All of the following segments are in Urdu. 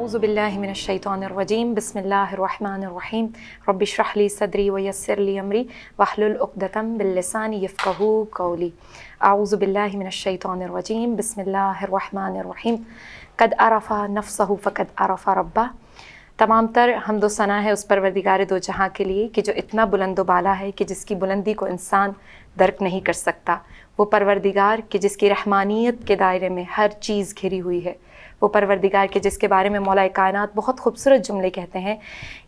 اعوذ باللہ من الشیطان الرجیم بسم اللہ الرحمن الرحیم رب اشرح لی صدری ویسر لی امری واحلل عقدۃ من لسانی یفقہوا قولی. اعوذ باللہ من الشیطان الرجیم بسم اللہ الرحمن الرحیم قد عرف نفسہ فقد عرف ربہ. تمام تر حمد و ثنا ہے اس پروردگار دو جہاں کے لیے کہ جو اتنا بلند و بالا ہے کہ جس کی بلندی کو انسان درک نہیں کر سکتا. وہ پروردگار کہ جس کی رحمانیت کے دائرے میں ہر چیز گھری ہوئی ہے. وہ پروردگار کہ جس کے بارے میں مولا کائنات بہت خوبصورت جملے کہتے ہیں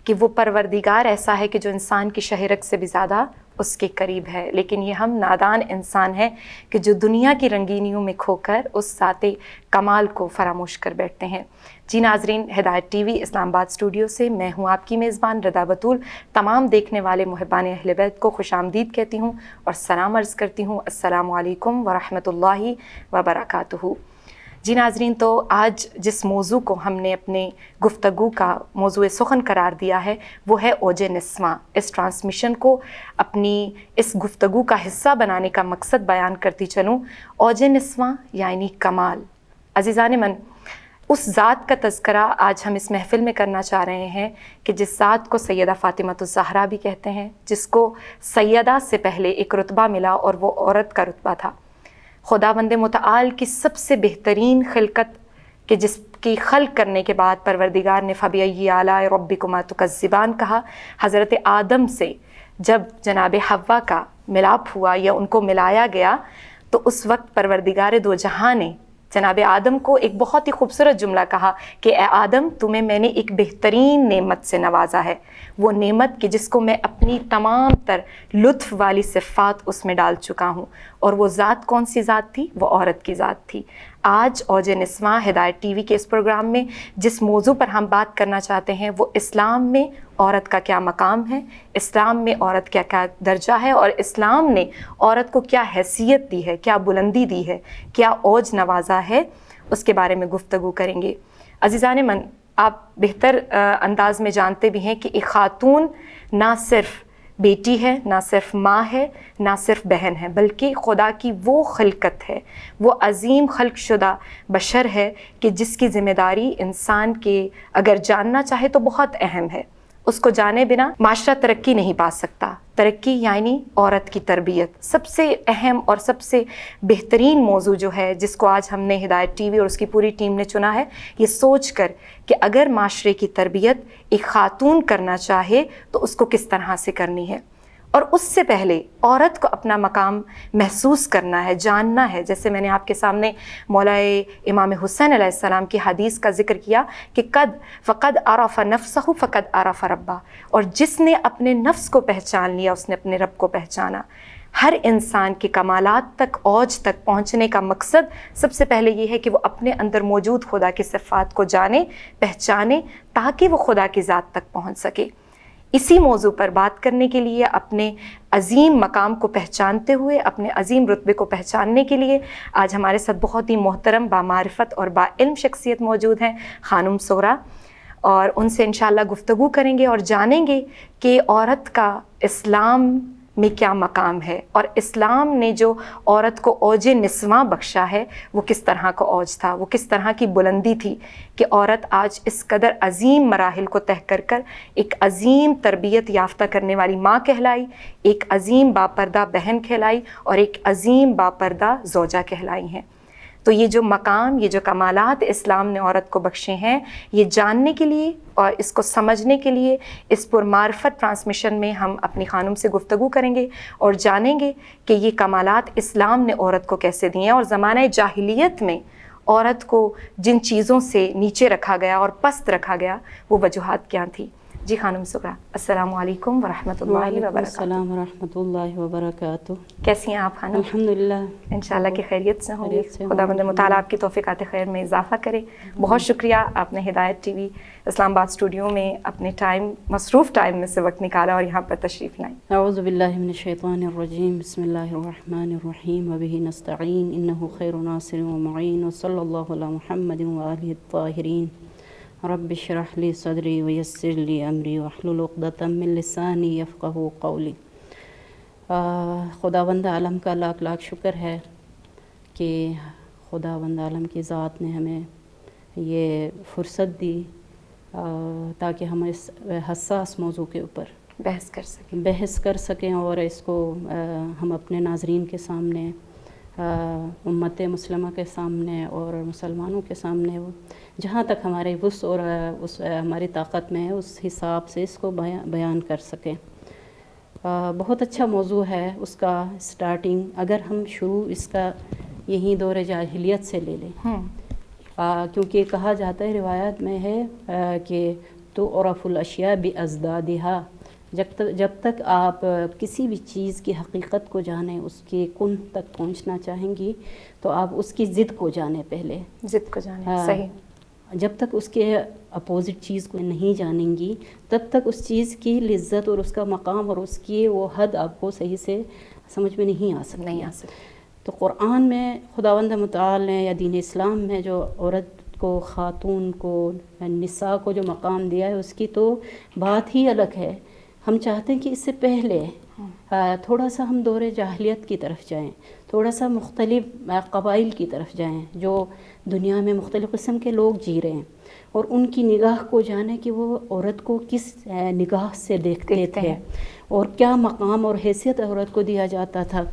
کہ وہ پروردگار ایسا ہے کہ جو انسان کی شہرک سے بھی زیادہ اس کے قریب ہے. لیکن یہ ہم نادان انسان ہیں کہ جو دنیا کی رنگینیوں میں کھو کر اس ذات کمال کو فراموش کر بیٹھتے ہیں. جی ناظرین، ہدایت ٹی وی اسلام آباد اسٹوڈیو سے میں ہوں آپ کی میزبان رضا بطول. تمام دیکھنے والے محبان اہل بیت کو خوش آمدید کہتی ہوں اور سلام عرض کرتی ہوں. السلام علیکم ورحمۃ اللہ وبرکاتہ. جی ناظرین، تو آج جس موضوع کو ہم نے اپنے گفتگو کا موضوع سخن قرار دیا ہے وہ ہے اوج نسواں. اس ٹرانسمیشن کو اپنی اس گفتگو کا حصہ بنانے کا مقصد بیان کرتی چلوں. اوج نسواں یعنی کمال. عزیزان من، اس ذات کا تذکرہ آج ہم اس محفل میں کرنا چاہ رہے ہیں کہ جس ذات کو سیدہ فاطمۃ الزہرا بھی کہتے ہیں، جس کو سیدہ سے پہلے ایک رتبہ ملا اور وہ عورت کا رتبہ تھا. خداوند متعال کی سب سے بہترین خلقت کہ جس کی خلق کرنے کے بعد پروردگار نے فَبِأَيِّ آلَاءِ رَبِّكُمَا تُكَذِّبَانِ کہا. حضرت آدم سے جب جناب حوا کا ملاپ ہوا یا ان کو ملایا گیا تو اس وقت پروردگار دو جہاں نے جناب آدم کو ایک بہت ہی خوبصورت جملہ کہا کہ اے آدم، تمہیں میں نے ایک بہترین نعمت سے نوازا ہے. وہ نعمت کہ جس کو میں اپنی تمام تر لطف والی صفات اس میں ڈال چکا ہوں. اور وہ ذات کون سی ذات تھی؟ وہ عورت کی ذات تھی. آج اوج نسواں ہدایت ٹی وی کے اس پروگرام میں جس موضوع پر ہم بات کرنا چاہتے ہیں وہ اسلام میں عورت کا کیا مقام ہے، اسلام میں عورت کا کیا درجہ ہے اور اسلام نے عورت کو کیا حیثیت دی ہے، کیا بلندی دی ہے، کیا اوج نوازا ہے، اس کے بارے میں گفتگو کریں گے. عزیزان من، آپ بہتر انداز میں جانتے بھی ہیں کہ ایک خاتون نہ صرف بیٹی ہے، نہ صرف ماں ہے، نہ صرف بہن ہے، بلکہ خدا کی وہ خلقت ہے، وہ عظیم خلق شدہ بشر ہے کہ جس کی ذمہ داری انسان کے اگر جاننا چاہے تو بہت اہم ہے. اس کو جانے بنا معاشرہ ترقی نہیں پا سکتا. ترقی یعنی عورت کی تربیت. سب سے اہم اور سب سے بہترین موضوع جو ہے جس کو آج ہم نے ہدایت ٹی وی اور اس کی پوری ٹیم نے چنا ہے، یہ سوچ کر کہ اگر معاشرے کی تربیت ایک خاتون کرنا چاہے تو اس کو کس طرح سے کرنی ہے. اور اس سے پہلے عورت کو اپنا مقام محسوس کرنا ہے، جاننا ہے. جیسے میں نے آپ کے سامنے مولا امام حسین علیہ السلام کی حدیث کا ذکر کیا کہ فقد عرف نفسہ فقد عرف ربہ. اور جس نے اپنے نفس کو پہچان لیا اس نے اپنے رب کو پہچانا. ہر انسان کے کمالات تک، اوج تک پہنچنے کا مقصد سب سے پہلے یہ ہے کہ وہ اپنے اندر موجود خدا کی صفات کو جانے، پہچانے، تاکہ وہ خدا کی ذات تک پہنچ سکے. اسی موضوع پر بات کرنے کے لیے، اپنے عظیم مقام کو پہچانتے ہوئے، اپنے عظیم رتبے کو پہچاننے کے لیے آج ہمارے ساتھ بہت ہی محترم، بامعرفت اور با علم شخصیت موجود ہیں، خانم سغرا. اور ان سے انشاءاللہ گفتگو کریں گے اور جانیں گے کہ عورت کا اسلام میں کیا مقام ہے اور اسلام نے جو عورت کو اوج نسواں بخشا ہے وہ کس طرح کا اوج تھا، وہ کس طرح کی بلندی تھی کہ عورت آج اس قدر عظیم مراحل کو طے کر کر ایک عظیم تربیت یافتہ کرنے والی ماں کہلائی، ایک عظیم باپردہ بہن کہلائی اور ایک عظیم باپردہ زوجہ کہلائی ہیں. تو یہ جو مقام، یہ جو کمالات اسلام نے عورت کو بخشے ہیں، یہ جاننے کے لیے اور اس کو سمجھنے کے لیے اس پرمعرفت ٹرانسمیشن میں ہم اپنی خانم سے گفتگو کریں گے اور جانیں گے کہ یہ کمالات اسلام نے عورت کو کیسے دیے ہیں اور زمانہ جاہلیت میں عورت کو جن چیزوں سے نیچے رکھا گیا اور پست رکھا گیا وہ وجوہات کیا تھیں. جی خانم سغرا، السلام علیکم ورحمۃ اللہ وبرکاتہ. السلام ورحمۃ اللہ وبرکاتہ. کیسی ہیں آپ خانم؟ الحمدللہ، انشاءاللہ کہ خیریت سے ہوں گی. خداوند متعال آپ کی توفیقات خیر میں اضافہ کرے. بہت شکریہ آپ نے ہدایت ٹی وی اسلام آباد اسٹوڈیو میں اپنے مصروف ٹائم میں سے وقت نکالا اور یہاں پر تشریف لائیں. اعوذ باللہ من الشیطان الرجیم، بسم اللہ الرحمن الرحیم، وبہ نستعین، انہ خیر ناصر ومعین، وصلی اللہ علی محمد وآلہ الطاہرین. رب اشرح لی صدری ویسر لی امری واحلل عقدۃ من لسانی یفقہوا قولی. خداوند عالم کا لاکھ لاکھ شکر ہے کہ خداوند عالم کی ذات نے ہمیں یہ فرصت دی تاکہ ہم اس حساس موضوع کے اوپر بحث کر سکیں اور اس کو ہم اپنے ناظرین کے سامنے، امت مسلمہ کے سامنے اور مسلمانوں کے سامنے جہاں تک ہمارے وسع اور ہماری طاقت میں ہے اس حساب سے اس کو بیان کر سکیں۔ بہت اچھا موضوع ہے اس کا سٹارٹنگ، اگر ہم شروع اس کا یہیں دور جاہلیت سے لے لیں، کیونکہ کہا جاتا ہے روایت میں ہے کہ تعرف الاشیاء بازدادها، جب تک آپ کسی بھی چیز کی حقیقت کو جانیں، اس کے کن تک پہنچنا چاہیں گی تو آپ اس کی ضد کو جانیں، پہلے ضد کو جانیں، صحیح۔ جب تک اس کے اپوزٹ چیز کو نہیں جانیں گی تب تک اس چیز کی لذت اور اس کا مقام اور اس کی وہ حد آپ کو صحیح سے سمجھ میں نہیں آ سکتی۔ تو قرآن میں خداوند متعال نے یا دین اسلام میں جو عورت کو، خاتون کو، نساء کو جو مقام دیا ہے اس کی تو بات ہی الگ ہے۔ ہم چاہتے ہیں کہ اس سے پہلے تھوڑا سا ہم دور جاہلیت کی طرف جائیں، تھوڑا سا مختلف قبائل کی طرف جائیں جو دنیا میں مختلف قسم کے لوگ جی رہے ہیں، اور ان کی نگاہ کو جانیں کہ وہ عورت کو کس نگاہ سے دیکھتے تھے اور کیا مقام اور حیثیت عورت کو دیا جاتا تھا۔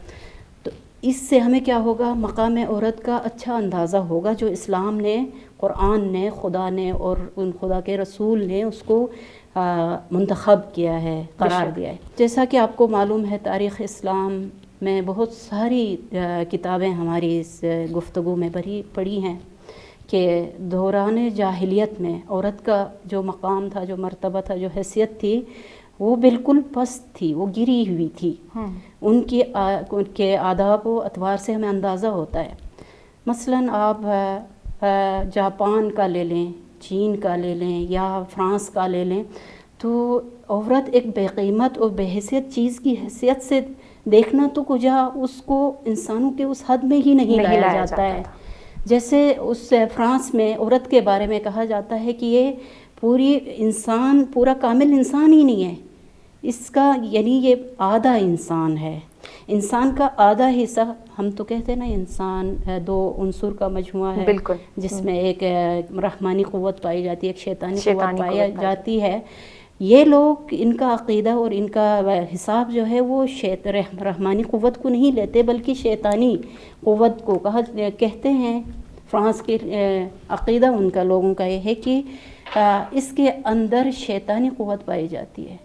تو اس سے ہمیں کیا ہوگا، مقام عورت کا اچھا اندازہ ہوگا جو اسلام نے، قرآن نے، خدا نے اور ان خدا کے رسول نے اس کو منتخب کیا ہے، قرار دیا ہے۔ جیسا کہ آپ کو معلوم ہے تاریخ اسلام میں بہت ساری کتابیں ہماری اس گفتگو میں پڑھی ہیں کہ دوران جاہلیت میں عورت کا جو مقام تھا، جو مرتبہ تھا، جو حیثیت تھی، وہ بالکل پست تھی، وہ گری ہوئی تھی۔ ان کے آداب و اطوار سے ہمیں اندازہ ہوتا ہے۔ مثلاً آپ جاپان کا لے لیں، چین کا لے لیں یا فرانس کا لے لیں، تو عورت ایک بے قیمت اور بے حیثیت چیز کی حیثیت سے دیکھنا تو کجا اس کو انسانوں کے اس حد میں ہی نہیں لایا جاتا ہے۔ جیسے اس فرانس میں عورت کے بارے میں کہا جاتا ہے کہ یہ پورا کامل انسان ہی نہیں ہے، اس کا یعنی یہ آدھا انسان ہے۔ انسان کا آدھا حصہ، ہم تو کہتے ہیں نا انسان دو عنصر کا مجموعہ ہے، جس میں ایک رحمانی قوت پائی جاتی ہے، ایک شیطانی قوت پائی جاتی ہے۔ یہ لوگ، ان کا عقیدہ اور ان کا حساب جو ہے وہ رحمانی قوت کو نہیں لیتے بلکہ شیطانی قوت کو کہتے ہیں۔ فرانس کے عقیدہ ان کا، لوگوں کا یہ ہے کہ اس کے اندر شیطانی قوت پائی جاتی ہے،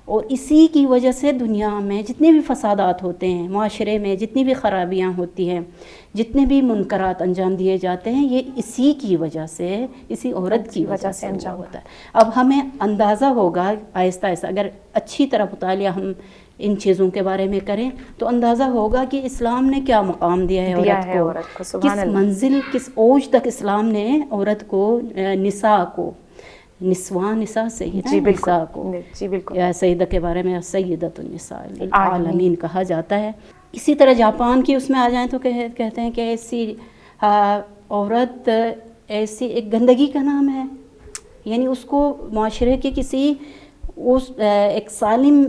اور اسی کی وجہ سے دنیا میں جتنے بھی فسادات ہوتے ہیں، معاشرے میں جتنی بھی خرابیاں ہوتی ہیں، جتنے بھی منکرات انجام دیے جاتے ہیں، یہ اسی کی وجہ سے، اسی عورت کی وجہ سے انجام ہوتا ہے۔ اب ہمیں اندازہ ہوگا آہستہ آہستہ، اگر اچھی طرح مطالعہ ہم ان چیزوں کے بارے میں کریں تو اندازہ ہوگا کہ اسلام نے کیا مقام دیا ہے عورت کو، کس منزل، کس اوج تک اسلام نے عورت کو، نساء کو، نساء سے ہی نساء کو، یا سیدہ کے بارے میں سیدۃ النساء العالمین کہا جاتا ہے۔ اسی طرح جاپان کی اس میں آ جائیں تو کہتے ہیں کہ ایسی عورت، ایسی ایک گندگی کا نام ہے، یعنی اس کو معاشرے کے کسی ایک سالم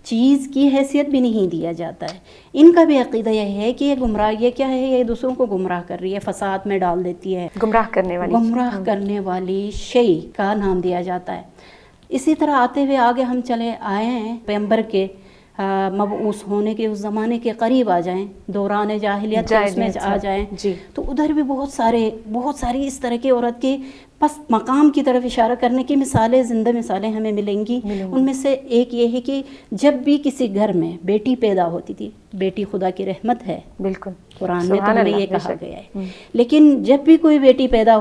چیز کی حیثیت بھی نہیں دیا جاتا ہے۔ ان کا بھی عقیدہ یہ ہے کہ یہ گمراہ، یہ کیا ہے، یہ دوسروں کو گمراہ کر رہی ہے، فساد میں ڈال دیتی ہے، گمراہ کرنے والی شیء کا نام دیا جاتا ہے۔ اسی طرح آتے ہوئے آگے ہم چلے آئے ہیں پیغمبر کے مبعوث ہونے کے اس زمانے کے قریب آ جائیں، دوران جاہلیت کے اس میں آ جائیں، تو ادھر بھی بہت ساری اس طرح کی عورت کی پس مقام کی طرف اشارہ کرنے کی مثالیں، زندہ مثالیں ہمیں ملیں گی۔ ان میں سے ایک یہ ہے کہ جب بھی کسی گھر میں بیٹی پیدا ہوتی تھی، بیٹی خدا کی رحمت ہے، بالکل قرآن میں تو ہمیں یہ کہا گیا ہے، لیکن جب بھی کوئی بیٹی پیدا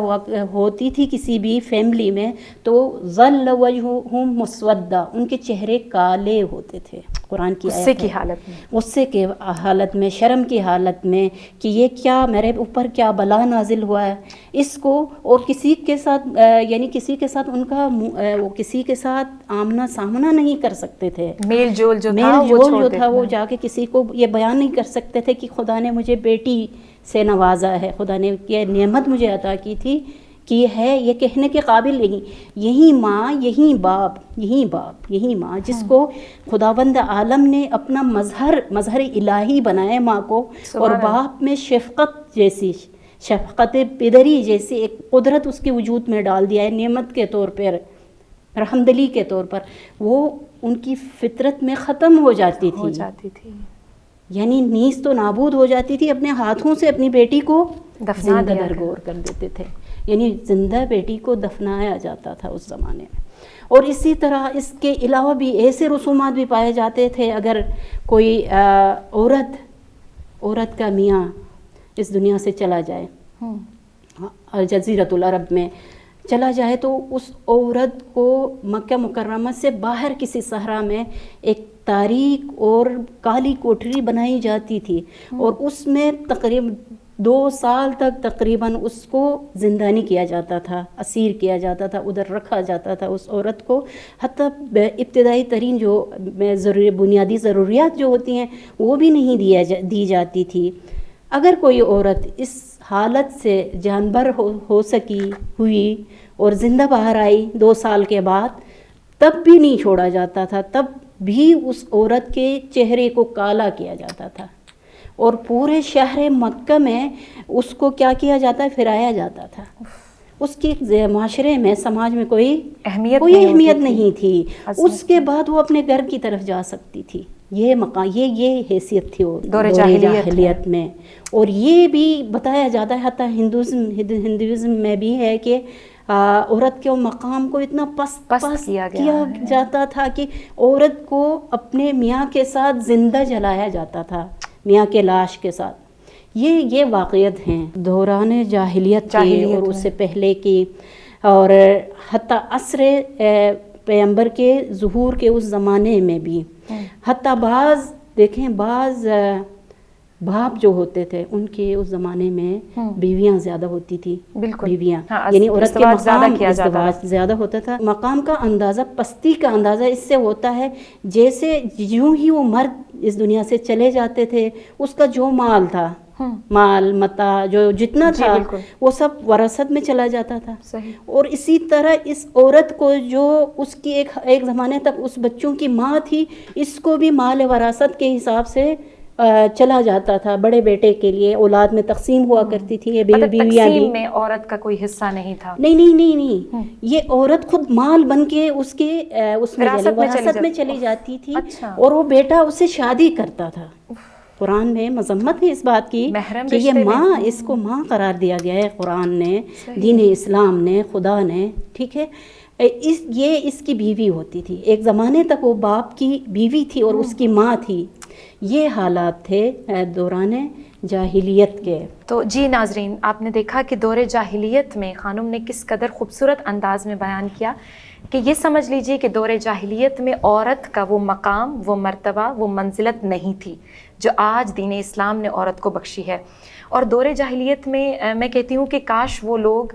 ہوتی تھی کسی بھی فیملی میں تو ظل وجہہم مسودہ، ان کے چہرے کالے ہوتے تھے۔ قرآن کی غصے کی حالت میں، غصے کی حالت میں، شرم کی حالت میں کہ یہ کیا میرے اوپر کیا بلا نازل ہوا ہے اس کو، اور کسی کے ساتھ یعنی کسی کے ساتھ ان کا وہ کسی کے ساتھ آمنا سامنا نہیں کر سکتے تھے، میل جول جو تھا وہ جا کے کسی کو یہ بیان نہیں کر سکتے تھے کہ خدا نے مجھے بیٹی سے نوازا ہے، خدا نے یہ نعمت مجھے عطا کی تھی کہ ہے، یہ کہنے کے قابل نہیں۔ یہی ماں، یہی باپ، یہی ماں جس کو خداوند عالم نے اپنا مظہر الہی بنایا ماں کو، اور باپ میں شفقت جیسی شفقت پدری جیسی ایک قدرت اس کے وجود میں ڈال دیا ہے نعمت کے طور پر، رحمدلی کے طور پر، وہ ان کی فطرت میں ختم ہو جاتی تھی، یعنی نیز تو نابود ہو جاتی تھی، اپنے ہاتھوں سے اپنی بیٹی کو زندہ درگور کر دیتے تھے، یعنی زندہ بیٹی کو دفنایا جاتا تھا اس زمانے میں۔ اور اسی طرح اس کے علاوہ بھی ایسے رسومات بھی پائے جاتے تھے، اگر کوئی عورت کا میاں اس دنیا سے چلا جائے، جزیرۃ العرب میں چلا جائے، تو اس عورت کو مکہ مکرمہ سے باہر کسی صحرا میں ایک تاریک اور کالی کوٹری بنائی جاتی تھی، اور اس میں تقریباً 2 سال تک تقریباً اس کو زندانی کیا جاتا تھا، اسیر کیا جاتا تھا، ادھر رکھا جاتا تھا اس عورت کو، حتیٰ ابتدائی ترین جو بنیادی ضروریات جو ہوتی ہیں وہ بھی نہیں دی جاتی تھی۔ اگر کوئی عورت اس حالت سے جانبر ہو سکی ہوئی اور زندہ باہر آئی 2 سال کے بعد، تب بھی نہیں چھوڑا جاتا تھا، تب بھی اس عورت کے چہرے کو کالا کیا جاتا تھا، اور پورے شہر مکہ میں اس کو کیا کیا جاتا ہے، پھرایا جاتا تھا۔ اس کی معاشرے میں، سماج میں کوئی اہمیت نہیں تھی۔ اس کے بعد وہ اپنے گھر کی طرف جا سکتی تھی، یہ مقام، یہ حیثیت تھی دور جاہلیت میں۔ اور یہ بھی بتایا جاتا ہے، حتیٰ ہندوازم میں بھی ہے کہ عورت کے مقام کو اتنا پست کیا جاتا تھا کہ عورت کو اپنے میاں کے ساتھ زندہ جلایا جاتا تھا، میاں کے لاش کے ساتھ۔ یہ واقعات ہیں دوران جاہلیت کی اور اس سے پہلے کی، اور حتیٰ عصر پیغمبر کے ظہور کے اس زمانے میں بھی، حتیٰ بعض باپ جو ہوتے تھے ان کے اس زمانے میں بیویاں زیادہ ہوتی تھی، بیویاں، یعنی عورت کے مقام ازدواج زیادہ ہوتا تھا۔ مقام کا اندازہ، پستی کا اندازہ اس سے ہوتا ہے جیسے یوں ہی وہ مرد اس دنیا سے چلے جاتے تھے، اس کا جو مال تھا، مال متاع جو جتنا تھا وہ سب وراثت میں چلا جاتا تھا۔ اور اسی طرح اس عورت کو جو اس کی ایک زمانے تک اس بچوں کی ماں تھی، اس کو بھی مال وراثت کے حساب سے چلا جاتا تھا، بڑے بیٹے کے لیے اولاد میں تقسیم ہوا کرتی تھی، یہ بیویاں بھی۔ تقسیم میں عورت کا کوئی حصہ نہیں تھا؟ نہیں، یہ عورت خود مال بن کے اس میں وراثت میں چلی جاتی تھی، اور وہ بیٹا اس سے شادی کرتا تھا۔ قرآن میں مذمت ہے اس بات کی کہ یہ ماں، اس کو ماں قرار دیا گیا ہے قرآن نے، دین اسلام نے، خدا نے، ٹھیک ہے۔ یہ اس کی بیوی ہوتی تھی، ایک زمانے تک وہ باپ کی بیوی تھی اور اس کی ماں تھی۔ یہ حالات تھے دوران جاہلیت کے۔ تو جی ناظرین، آپ نے دیکھا کہ دور جاہلیت میں خانم نے کس قدر خوبصورت انداز میں بیان کیا کہ یہ سمجھ لیجئے کہ دور جاہلیت میں عورت کا وہ مقام، وہ مرتبہ، وہ منزلت نہیں تھی جو آج دین اسلام نے عورت کو بخشی ہے۔ اور دور جاہلیت میں کہتی ہوں کہ کاش وہ لوگ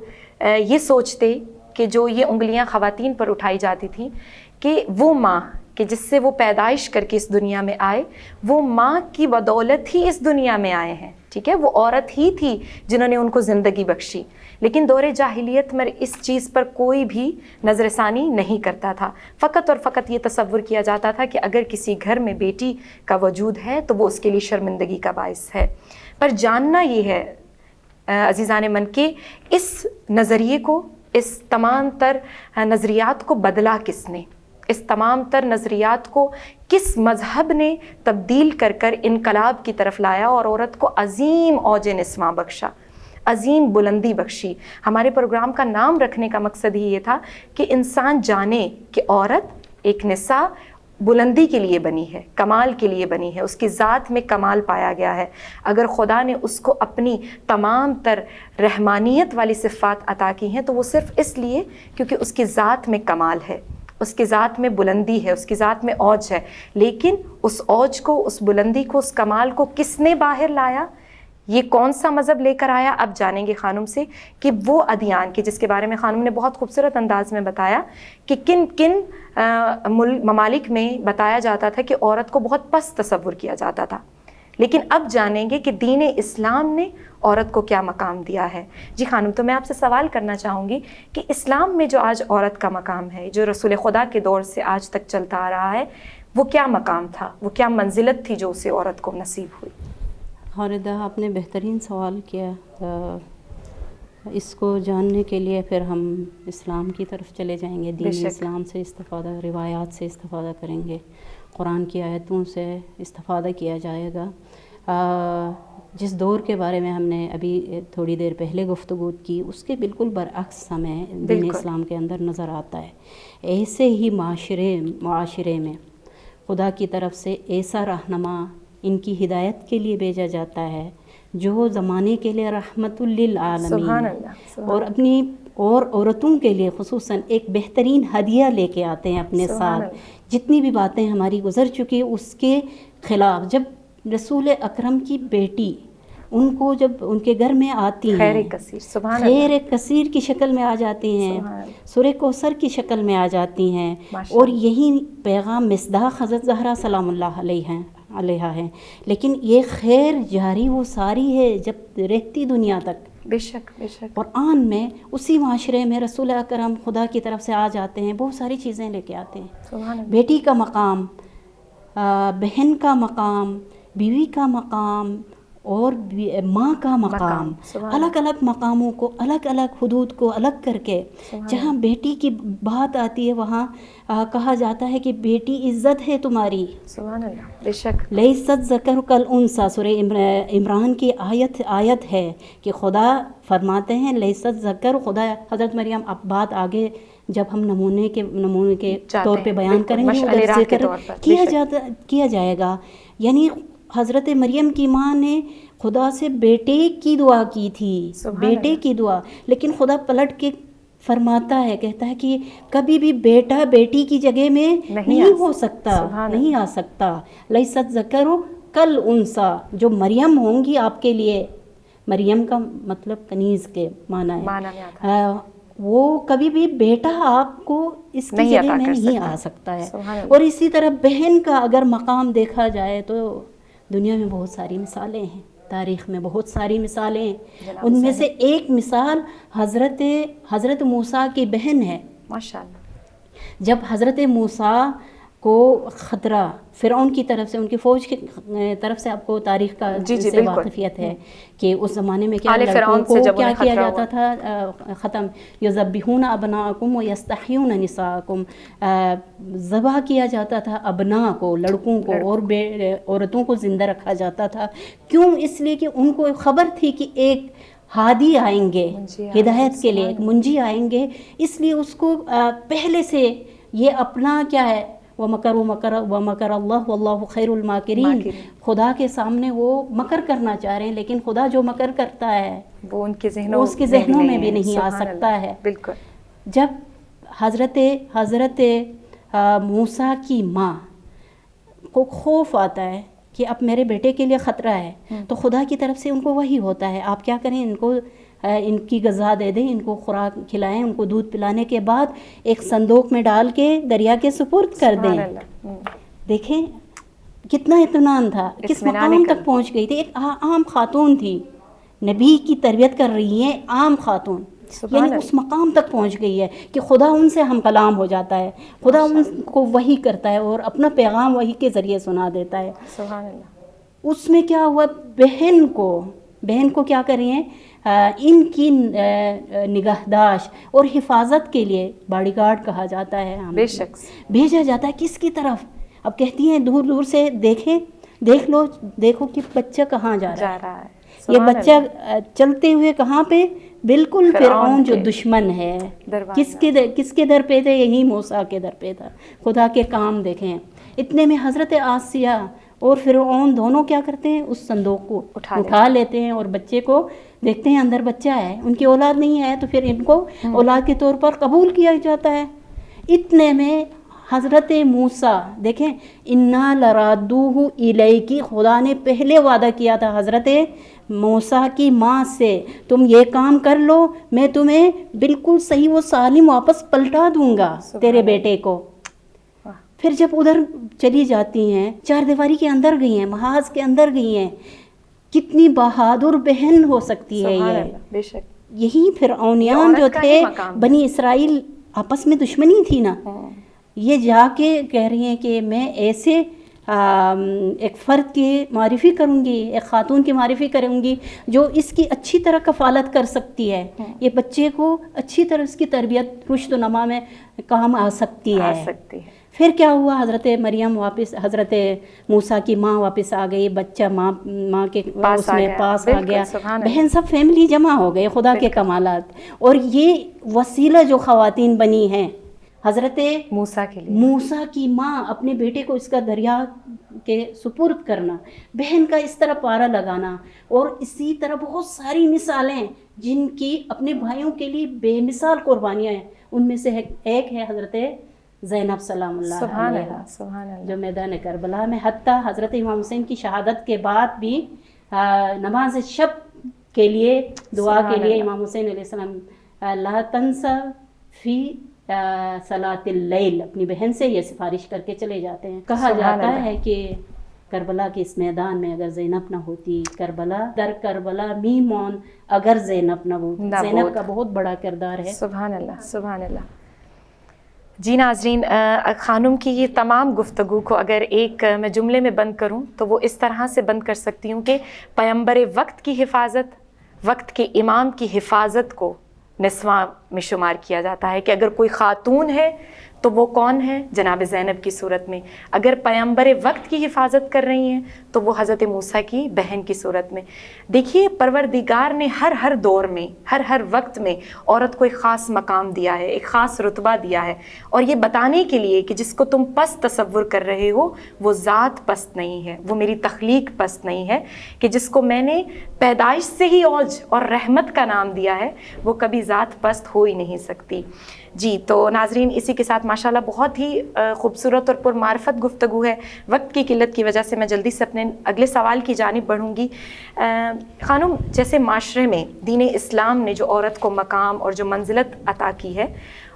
یہ سوچتے کہ جو یہ انگلیاں خواتین پر اٹھائی جاتی تھیں کہ وہ ماں کہ جس سے وہ پیدائش کر کے اس دنیا میں آئے، وہ ماں کی بدولت ہی اس دنیا میں آئے ہیں، ٹھیک ہے، وہ عورت ہی تھی جنہوں نے ان کو زندگی بخشی۔ لیکن دور جاہلیت میں اس چیز پر کوئی بھی نظر ثانی نہیں کرتا تھا، فقط اور فقط یہ تصور کیا جاتا تھا کہ اگر کسی گھر میں بیٹی کا وجود ہے تو وہ اس کے لیے شرمندگی کا باعث ہے۔ پر جاننا یہ ہے عزیزان من کہ اس نظریے کو، اس تمام تر نظریات کو بدلا کس نے، اس تمام تر نظریات کو کس مذہب نے تبدیل کر انقلاب کی طرف لایا اور عورت کو عظیم اوج نسواں بخشا، عظیم بلندی بخشی۔ ہمارے پروگرام کا نام رکھنے کا مقصد ہی یہ تھا کہ انسان جانے کہ عورت ایک نساء بلندی کے لیے بنی ہے، کمال کے لیے بنی ہے، اس کی ذات میں کمال پایا گیا ہے۔ اگر خدا نے اس کو اپنی تمام تر رحمانیت والی صفات عطا کی ہیں تو وہ صرف اس لیے کیونکہ اس کی ذات میں کمال ہے، اس کی ذات میں بلندی ہے، اس کی ذات میں اوج ہے۔ لیکن اس اوج کو، اس بلندی کو، اس کمال کو کس نے باہر لایا، یہ کون سا مذہب لے کر آیا، اب جانیں گے خانم سے کہ وہ ادیان کے جس کے بارے میں خانم نے بہت خوبصورت انداز میں بتایا کہ کن کن ممالک میں بتایا جاتا تھا کہ عورت کو بہت پست تصور کیا جاتا تھا، لیکن اب جانیں گے کہ دین اسلام نے عورت کو کیا مقام دیا ہے۔ جی خانم، تو میں آپ سے سوال کرنا چاہوں گی کہ اسلام میں جو آج عورت کا مقام ہے، جو رسول خدا کے دور سے آج تک چلتا آ رہا ہے، وہ کیا مقام تھا، وہ کیا منزلت تھی جو اسے عورت کو نصیب ہوئی؟ خالدہ، آپ نے بہترین سوال کیا۔ اس کو جاننے کے لیے پھر ہم اسلام کی طرف چلے جائیں گے، دین اسلام سے استفادہ، روایات سے استفادہ کریں گے، قرآن کی آیتوں سے استفادہ کیا جائے گا۔ جس دور کے بارے میں ہم نے ابھی تھوڑی دیر پہلے گفتگو کی، اس کے بالکل برعکس ہمیں دین اسلام کے اندر نظر آتا ہے۔ ایسے ہی معاشرے میں خدا کی طرف سے ایسا رہنما ان کی ہدایت کے لیے بھیجا جاتا ہے جو زمانے کے لیے رحمت للعالمین اور اپنی اور عورتوں کے لیے خصوصاً ایک بہترین ہدیہ لے کے آتے ہیں اپنے ساتھ۔ جتنی بھی باتیں ہماری گزر چکی اس کے خلاف، جب رسول اکرم کی بیٹی ان کو جب ان کے گھر میں آتی ہیں، خیر کثیر کی شکل میں آ جاتی ہیں، سورہ کوثر کی شکل میں آ جاتی ہیں، اور یہی پیغام مصداق حضرت زہرا سلام اللہ علیہا ہے، لیکن یہ خیر جاری وہ ساری ہے جب رہتی دنیا تک۔ بے شک بے شک۔ قرآن میں اسی معاشرے میں رسول اکرم خدا کی طرف سے آ جاتے ہیں، بہت ساری چیزیں لے کے آتے ہیں، بیٹی کا مقام، بہن کا مقام، بیوی کا مقام اور ماں کا مقام، الگ الگ مقاموں کو، الگ الگ حدود کو الگ کر کے جہاں بیٹی کی بات آتی ہے وہاں کہا جاتا ہے کہ بیٹی عزت ہے تمہاری۔ سبحان اللہ، بے شک۔ لیست ذکر کالانثیٰ، سورہ عمران کی آیت ہے کہ خدا فرماتے ہیں لیست ذکر، خدا حضرت مریم، اب بات آگے جب ہم نمونے کے طور پہ بیان کریں گے ادھر ذکر کیا جائے گا، یعنی حضرت مریم کی ماں نے خدا سے بیٹے کی دعا کی تھی، بیٹے کی دعا، لیکن خدا پلٹ کے فرماتا ہے، کہتا ہے کہ کبھی بھی بیٹا بیٹی کی جگہ میں نہیں ہو سکتا، نہیں آ سکتا۔ لیست ذکر کالانثیٰ، جو مریم ہوں گی آپ کے لیے، مریم کا مطلب کنیز کے معنی ہے، وہ کبھی بھی بیٹا آپ کو اس کی جگہ میں نہیں آ سکتا ہے۔ اور اسی طرح بہن کا اگر مقام دیکھا جائے تو دنیا میں بہت ساری مثالیں ہیں، تاریخ میں بہت ساری مثالیں ہیں، ان میں سے ایک مثال حضرت موسیٰ کی بہن ہے۔ ماشاءاللہ، جب حضرت موسیٰ کو خطرہ فرعون کی طرف سے، ان کی فوج کی طرف سے، آپ کو تاریخ کا سے واقفیت ہے کہ اس زمانے میں کیا لڑکوں کو کیا کیا جاتا تھا، ختم یذبحون ابناءکم ویستحیون نساءکم، ذبح کیا جاتا تھا ابناء کو، لڑکوں کو، اور عورتوں کو زندہ رکھا جاتا تھا۔ کیوں؟ اس لیے کہ ان کو خبر تھی کہ ایک ہادی آئیں گے ہدایت کے لیے، ایک منجی آئیں گے، اس لیے اس کو پہلے سے یہ اپنا کیا ہے، وَمَكَرَ اللَّهُ وَاللَّهُ خَيْرُ الْمَاكِرِينَ، خدا کے سامنے وہ مکر کرنا چاہ رہے ہیں، لیکن خدا جو مکر کرتا ہے وہ ان کے ذہنوں میں بھی نہیں آ سکتا ہے۔ بالکل۔ جب حضرت موسیٰ کی ماں کو خوف آتا ہے کہ اب میرے بیٹے کے لیے خطرہ ہے، تو خدا کی طرف سے ان کو وحی ہوتا ہے، آپ کیا کریں، ان کی غذا دے دیں، ان کو خوراک کھلائیں، ان کو دودھ پلانے کے بعد ایک صندوق میں ڈال کے دریا کے سپرد کر دیں۔ دیکھیں کتنا اطمینان تھا، کس مقام تک پہنچ گئی تھی، ایک عام خاتون تھی، نبی کی تربیت کر رہی ہیں، عام خاتون، یعنی اس مقام تک پہنچ گئی ہے کہ خدا ان سے ہم کلام ہو جاتا ہے، خدا ان کو وحی کرتا ہے اور اپنا پیغام وحی کے ذریعے سنا دیتا ہے۔ سبحان اللہ۔ اس میں کیا ہوا، بہن کو کیا کریں، ان کی نگہداشت اور حفاظت کے لیے باڈی گارڈ کہا جاتا ہے، بے شک بھیجا جاتا ہے، کس کی طرف؟ اب کہتی ہیں دور دور سے دیکھو کہ بچہ کہاں جا رہا ہے، یہ بچہ چلتے ہوئے کہاں پہ، بالکل فرعون جو دشمن ہے، کس کے در پہ تھے، یہی موسیٰ کے در پہ تھا۔ خدا کے کام دیکھیں، اتنے میں حضرت آسیہ اور فرعون دونوں کیا کرتے ہیں، اس صندوق کو اٹھا لیتے ہیں اور بچے کو دیکھتے ہیں اندر بچہ ہے، ان کی اولاد نہیں ہے، تو پھر ان کو اولاد کے طور پر قبول کیا جاتا ہے۔ اتنے میں حضرت موسیٰ دیکھیں، اِنَّا لَرَادُّوهُ إِلَيْكِ، خدا نے پہلے وعدہ کیا تھا حضرت موسیٰ کی ماں سے، تم یہ کام کر لو، میں تمہیں بالکل صحیح و سالم واپس پلٹا دوں گا تیرے بیٹے کو۔ پھر جب ادھر چلی جاتی ہیں، چار دیواری کے اندر گئی ہیں، محاذ کے اندر گئی ہیں، کتنی بہادر بہن ہو سکتی ہے یہ۔ بے شک۔ یہی فرعونیان جو تھے، بنی اسرائیل آپس میں دشمنی تھی نا، یہ جا کے کہہ رہی ہیں کہ میں ایسے ایک فرد کی معرفی کروں گی، ایک خاتون کی معرفی کروں گی جو اس کی اچھی طرح کفالت کر سکتی ہے، یہ بچے کو اچھی طرح اس کی تربیت رشد و نما میں کام آ سکتی ہے۔ پھر کیا ہوا، حضرت مریم واپس، حضرت موسیٰ کی ماں واپس آ گئی، بچہ ماں کے اس میں پاس آ گیا، بہن سب فیملی جمع ہو گئے، خدا کے کمالات۔ اور یہ وسیلہ جو خواتین بنی ہیں، حضرت موسیٰ کی ماں اپنے بیٹے کو اس کا دریا کے سپرد کرنا، بہن کا اس طرح پارا لگانا، اور اسی طرح بہت ساری مثالیں جن کی اپنے بھائیوں کے لیے بے مثال قربانیاں ہیں۔ ان میں سے ایک ہے حضرت زینب سلام اللہ علیہا، جو میدان کربلا میں حتیٰ حضرت امام حسین کی شہادت کے بعد بھی نماز شب کے لیے، دعا کے لیے امام حسین علیہ السلام لا تنسا فی صلاۃ اللیل، اپنی بہن سے یہ سفارش کر کے چلے جاتے ہیں۔ کہا جاتا ہے کہ کربلا کے اس میدان میں اگر زینب نہ ہوتی، کربلا در کربلا می مون، اگر زینب نہ ہوتی، زینب کا بہت بڑا کردار ہے۔ سبحان اللہ، سبحان اللہ۔ جی ناظرین، خانم کی یہ تمام گفتگو کو اگر ایک میں جملے میں بند کروں تو وہ اس طرح سے بند کر سکتی ہوں کہ پیمبر وقت کی حفاظت، وقت کے امام کی حفاظت کو نسواں میں شمار کیا جاتا ہے، کہ اگر کوئی خاتون ہے تو وہ کون ہے؟ جناب زینب کی صورت میں۔ اگر پیمبر وقت کی حفاظت کر رہی ہیں تو وہ حضرت موسیٰ کی بہن کی صورت میں۔ دیکھیے، پروردگار نے ہر دور میں، ہر وقت میں عورت کو ایک خاص مقام دیا ہے، ایک خاص رتبہ دیا ہے، اور یہ بتانے کے لیے کہ جس کو تم پست تصور کر رہے ہو وہ ذات پست نہیں ہے، وہ میری تخلیق پست نہیں ہے، کہ جس کو میں نے پیدائش سے ہی اوج اور رحمت کا نام دیا ہے وہ کبھی ذات پست ہو ہی نہیں سکتی۔ جی تو ناظرین، اسی کے ساتھ ماشاءاللہ بہت ہی خوبصورت اور پرمعرفت گفتگو ہے۔ وقت کی قلت کی وجہ سے میں جلدی سے اپنے اگلے سوال کی جانب بڑھوں گی۔ خانم، جیسے معاشرے میں دین اسلام نے جو عورت کو مقام اور جو منزلت عطا کی ہے،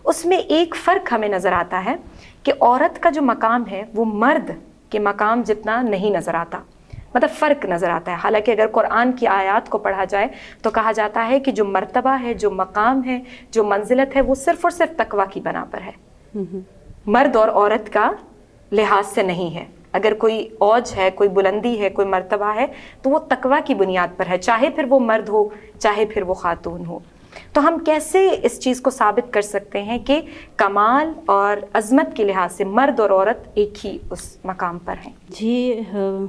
اس میں ایک فرق ہمیں نظر آتا ہے کہ عورت کا جو مقام ہے وہ مرد کے مقام جتنا نہیں نظر آتا، مطلب فرق نظر آتا ہے۔ حالانکہ اگر قرآن کی آیات کو پڑھا جائے تو کہا جاتا ہے کہ جو مرتبہ ہے، جو مقام ہے، جو منزلت ہے، وہ صرف اور صرف تقویٰ کی بنا پر ہے، مرد اور عورت کا لحاظ سے نہیں ہے۔ اگر کوئی اوج ہے، کوئی بلندی ہے، کوئی مرتبہ ہے تو وہ تقویٰ کی بنیاد پر ہے، چاہے پھر وہ مرد ہو، چاہے پھر وہ خاتون ہو۔ تو ہم کیسے اس چیز کو ثابت کر سکتے ہیں کہ کمال اور عظمت کے لحاظ سے مرد اور عورت ایک ہی اس مقام پر ہیں؟ جی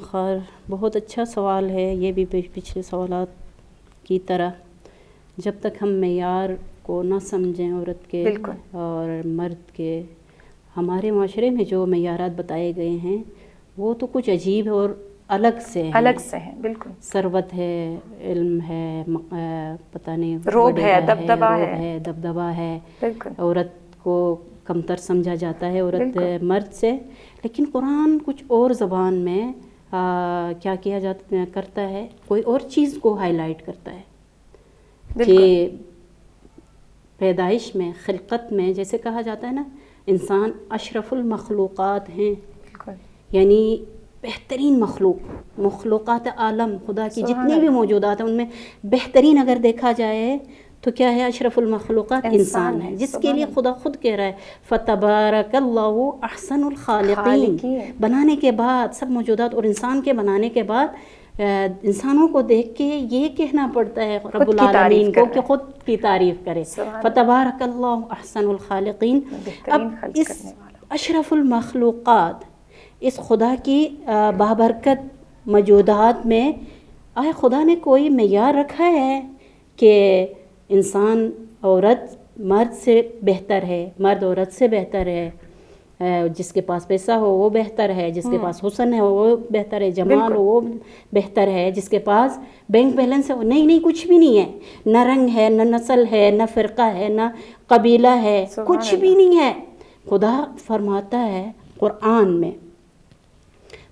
خیر، بہت اچھا سوال ہے یہ بھی، پچھلے سوالات کی طرح۔ جب تک ہم معیار کو نہ سمجھیں عورت کے اور مرد کے، ہمارے معاشرے میں جو معیارات بتائے گئے ہیں وہ تو کچھ عجیب اور الگ سے ہیں۔ بالکل، ثروت ہے، علم ہے، پتہ نہیں روب ہے، دبدبہ ہے، عورت کو کمتر سمجھا جاتا ہے عورت مرد سے۔ لیکن قرآن کچھ اور زبان میں کیا کیا کرتا ہے، کوئی اور چیز کو ہائی لائٹ کرتا ہے کہ پیدائش میں، خلقت میں، جیسے کہا جاتا ہے نا، انسان اشرف المخلوقات ہیں، یعنی بہترین مخلوقات عالم، خدا کی جتنی بھی موجودات ہیں ان میں بہترین اگر دیکھا جائے تو کیا ہے؟ اشرف المخلوقات انسان ہے، جس کے لیے خدا خود کہہ رہا ہے فَتَبَارَكَ اللَّهُ أَحْسَنُ الْخَالِقِينَ۔ بنانے کے بعد سب موجودات اور انسان کے بنانے کے بعد انسانوں کو دیکھ کے یہ کہنا پڑتا ہے رب العالمین کو کہ خود کی تعریف کرے، فَتَبَارَكَ اللَّهُ أَحْسَنُ الْخَالِقِينَ۔ اب اس اشرف المخلوقات، اس خدا کی بابرکت موجودات میں آیا خدا نے کوئی معیار رکھا ہے کہ انسان عورت مرد سے بہتر ہے، مرد عورت سے بہتر ہے، جس کے پاس پیسہ ہو وہ بہتر ہے، جس کے پاس حسن ہے وہ بہتر ہے، جمال ہو وہ بہتر ہے، جس کے پاس بینک بیلنس ہے؟ نہیں، کچھ بھی نہیں ہے، نہ رنگ ہے، نہ نسل ہے، نہ فرقہ ہے، نہ قبیلہ ہے، کچھ بھی نہیں ہے۔ خدا فرماتا ہے قرآن میں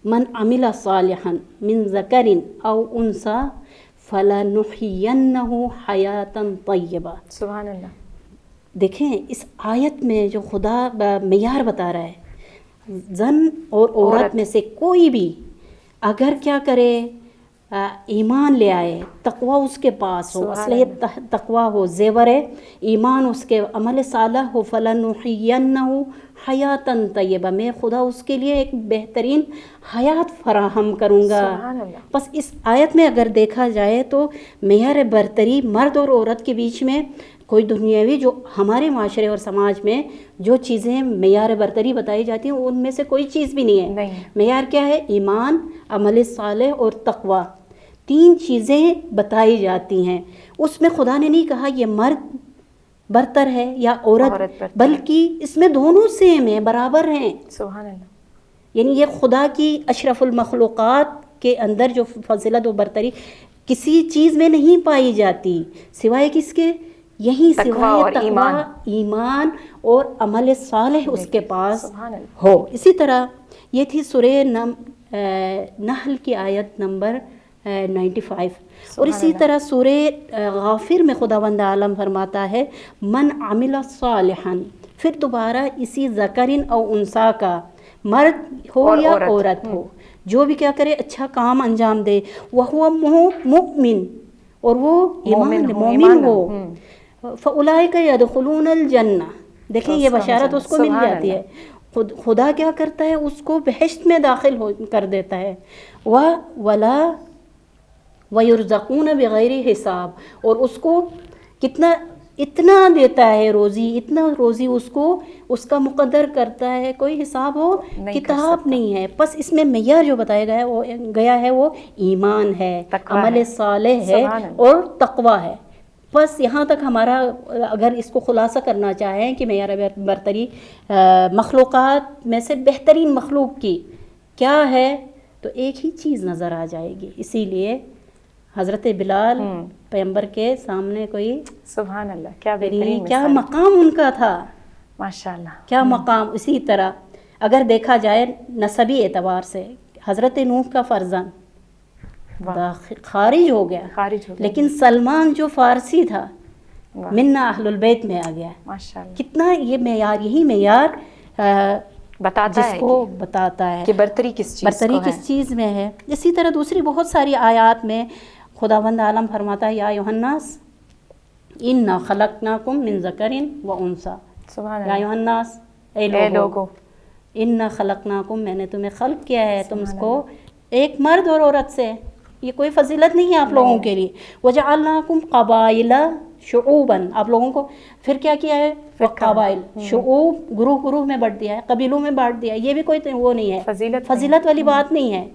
من عمل صالحا من ذکر او انثی فلنحینہ حیاتا طیبہ۔ سبحان اللہ۔ دیکھیں اس آیت میں جو خدا معیار بتا رہا ہے، زن اور عورت میں سے کوئی بھی اگر کیا کرے، ایمان لے آئے، تقوی اس کے پاس ہو، اصل تقوی ہو، زیور ایمان اس کے، عمل صالح ہو، فَلَنُحْيِيَنَّهُ حَيَاتًا طَيِّبَةً، میں خدا اس کے لیے ایک بہترین حیات فراہم کروں گا۔ بس اس آیت میں اگر دیکھا جائے تو معیار برتری مرد اور عورت کے بیچ میں کوئی دنیاوی، جو ہمارے معاشرے اور سماج میں جو چیزیں معیار برتری بتائی جاتی ہیں ان میں سے کوئی چیز بھی نہیں ہے۔ معیار کیا ہے؟ ایمان، عمل صالح اور تقوی، 3 چیزیں بتائی جاتی ہیں۔ اس میں خدا نے نہیں کہا یہ مرد برتر ہے یا عورت، بلکہ اس میں دونوں سیم ہیں، برابر ہیں۔ سبحان اللہ۔ یعنی یہ خدا کی اشرف المخلوقات کے اندر جو فضیلت و برتری کسی چیز میں نہیں پائی جاتی سوائے کس کے؟ یہی سوائے تقوی، ایمان اور عمل صالح اس کے پاس ہو۔ اسی طرح یہ تھی سورہ نحل کی آیت نمبر 95، اور اسی طرح سورہ غافر میں خداوند عالم فرماتا ہے من عمل صالحا، پھر دوبارہ اسی ذکرن او انسا کا، مرد ہو یا عورت ہو، جو بھی کیا کرے اچھا کام انجام دے، وہو مؤمن، اور وہ مومن ہو، فَأُولَئِكَ يَدْخُلُونَ الْجَنَّةَ، دیکھیں یہ بشارت اس کو مل جاتی ہے، خدا کیا کرتا ہے؟ اس کو بہشت میں داخل کر دیتا ہے، وَلَا وَيُرْزَقُونَ بِغَيْرِ حساب، اور اس کو اتنا دیتا ہے روزی، اتنا روزی اس کو اس کا مقدر کرتا ہے، کوئی حساب و کتاب نہیں ہے۔ بس اس میں معیار جو بتایا گیا ہے وہ ایمان ہے، عمل صالح ہے اور تقوی ہے۔ بس یہاں تک ہمارا، اگر اس کو خلاصہ کرنا چاہیں کہ معیار برتری مخلوقات میں سے بہترین مخلوق کی کیا ہے، تو ایک ہی چیز نظر آ جائے گی۔ اسی لیے حضرت بلال پیغمبر کے سامنے کوئی، سبحان اللہ، کیا بہترین، کیا مقام ان کا تھا، ماشاءاللہ، کیا مقام۔ اسی طرح اگر دیکھا جائے نسبی اعتبار سے، حضرت نوح کا فرزند خارج ہو گیا، لیکن سلمان جو فارسی تھا منا اہل البیت میں آ گیا۔ ماشاءاللہ، کتنا یہ معیار، یہی معیار بتاتا جس کو بتاتا ہے کہ برتری کس چیز میں ہے۔ اسی طرح دوسری بہت ساری آیات میں خداوند عالم فرماتا ہے یا ایھا الناس انا خلقناکم من ذکر و انثی، یا ایھا الناس، اے لوگو، انا خلقناکم، میں نے تمہیں خلق کیا ہے تم کو ایک مرد اور عورت سے، یہ کوئی فضیلت نہیں ہے آپ لوگوں کے لیے، وجعلناکم قبائل شعوبا، آپ لوگوں کو پھر کیا کیا ہے؟ قبائل، شعوب، گروہ میں بانٹ دیا ہے، قبیلوں میں بانٹ دیا ہے، یہ بھی کوئی وہ نہیں ہے، فضیلت والی بات نہیں ہے۔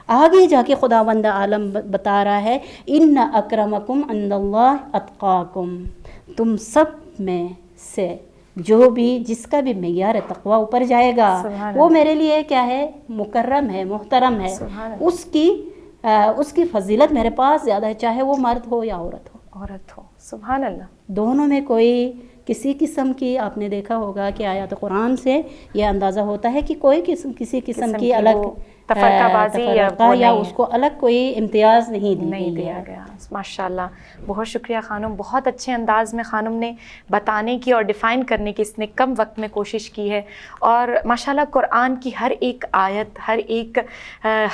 آگے جا کے خداوند عالم بتا رہا ہے ان اکرمکم عند اللہ اتقاکم، تم سب میں سے جو بھی، جس کا بھی معیار تقوی اوپر جائے گا وہ میرے لیے کیا ہے؟ مکرم ہے، محترم ہے، اس کی فضیلت میرے پاس زیادہ ہے، چاہے وہ مرد ہو یا عورت ہو۔ سبحان اللہ، دونوں میں کوئی کسی قسم کی، آپ نے دیکھا ہوگا کہ آیات قرآن سے یہ اندازہ ہوتا ہے کہ کوئی کسی قسم کی الگ تفرقہ بازی یا اس کو الگ کوئی امتیاز نہیں دیا گیا۔ ماشاءاللہ، بہت شکریہ خانم، بہت اچھے انداز میں خانم نے بتانے کی اور ڈیفائن کرنے کی اس نے کم وقت میں کوشش کی ہے، اور ماشاءاللہ قرآن کی ہر ایک آیت، ہر ایک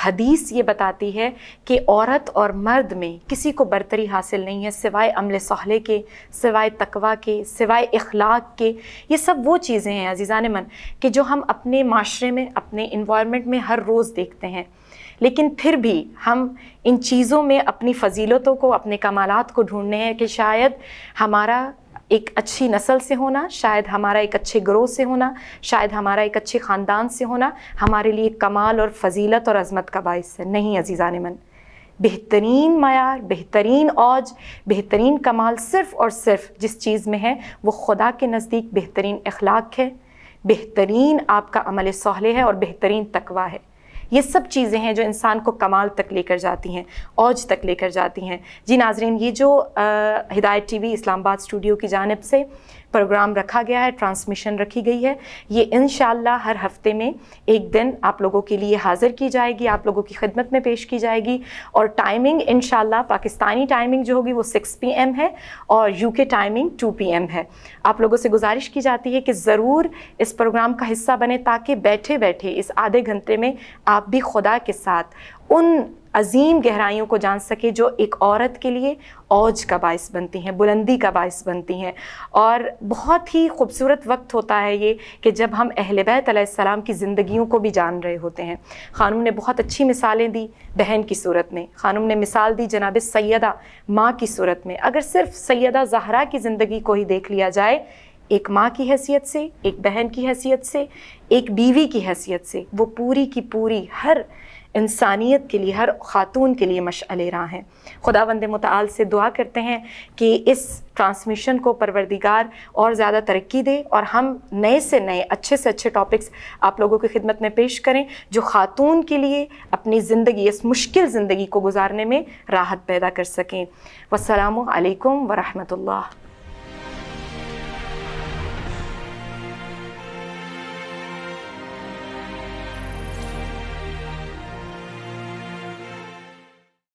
حدیث یہ بتاتی ہے کہ عورت اور مرد میں کسی کو برتری حاصل نہیں ہے سوائے عمل صالح کے، سوائے تقوی کے، سوائے اخلاق کے۔ یہ سب وہ چیزیں ہیں عزیزان من کہ جو ہم اپنے معاشرے میں، اپنے انوائرمنٹ میں ہر روز دیکھتے ہیں، لیکن پھر بھی ہم ان چیزوں میں اپنی فضیلتوں کو، اپنے کمالات کو ڈھونڈنے ہیں کہ شاید ہمارا ایک اچھی نسل سے ہونا، شاید ہمارا ایک اچھے گروہ سے ہونا، شاید ہمارا ایک اچھے خاندان سے ہونا ہمارے لیے کمال اور فضیلت اور عظمت کا باعث ہے۔ نہیں عزیزان من، بہترین معیار، بہترین اوج، بہترین کمال صرف اور صرف جس چیز میں ہے وہ خدا کے نزدیک بہترین اخلاق ہے، بہترین آپ کا عمل صالح ہے اور بہترین تقوی ہے۔ یہ سب چیزیں ہیں جو انسان کو کمال تک لے کر جاتی ہیں، اوج تک لے کر جاتی ہیں۔ جی ناظرین، یہ جو ہدایت ٹی وی اسلام آباد اسٹوڈیو کی جانب سے پروگرام رکھا گیا ہے، ٹرانسمیشن رکھی گئی ہے، یہ انشاءاللہ ہر ہفتے میں ایک دن آپ لوگوں کے لیے حاضر کی جائے گی، آپ لوگوں کی خدمت میں پیش کی جائے گی، اور ٹائمنگ انشاءاللہ پاکستانی ٹائمنگ جو ہوگی وہ 6 PM ہے اور UK ٹائمنگ 2 PM ہے۔ آپ لوگوں سے گزارش کی جاتی ہے کہ ضرور اس پروگرام کا حصہ بنے تاکہ بیٹھے بیٹھے اس آدھے گھنٹے میں آپ بھی خدا کے ساتھ ان عظیم گہرائیوں کو جان سکے جو ایک عورت کے لیے اوج کا باعث بنتی ہیں، بلندی کا باعث بنتی ہیں۔ اور بہت ہی خوبصورت وقت ہوتا ہے یہ کہ جب ہم اہل بیت علیہ السلام کی زندگیوں کو بھی جان رہے ہوتے ہیں۔ خانم نے بہت اچھی مثالیں دی بہن کی صورت میں، خانم نے مثال دی جناب سیدہ ماں کی صورت میں۔ اگر صرف سیدہ زہرا کی زندگی کو ہی دیکھ لیا جائے، ایک ماں کی حیثیت سے، ایک بہن کی حیثیت سے، ایک بیوی کی حیثیت سے، وہ پوری کی پوری ہر انسانیت کے لیے، ہر خاتون کے لیے مشعل راہ ہیں۔ خداوند متعال سے دعا کرتے ہیں کہ اس ٹرانسمیشن کو پروردگار اور زیادہ ترقی دے، اور ہم نئے سے نئے اچھے سے اچھے ٹاپکس آپ لوگوں کی خدمت میں پیش کریں جو خاتون کے لیے اپنی زندگی، اس مشکل زندگی کو گزارنے میں راحت پیدا کر سکیں۔ والسلام علیکم ورحمۃ اللہ۔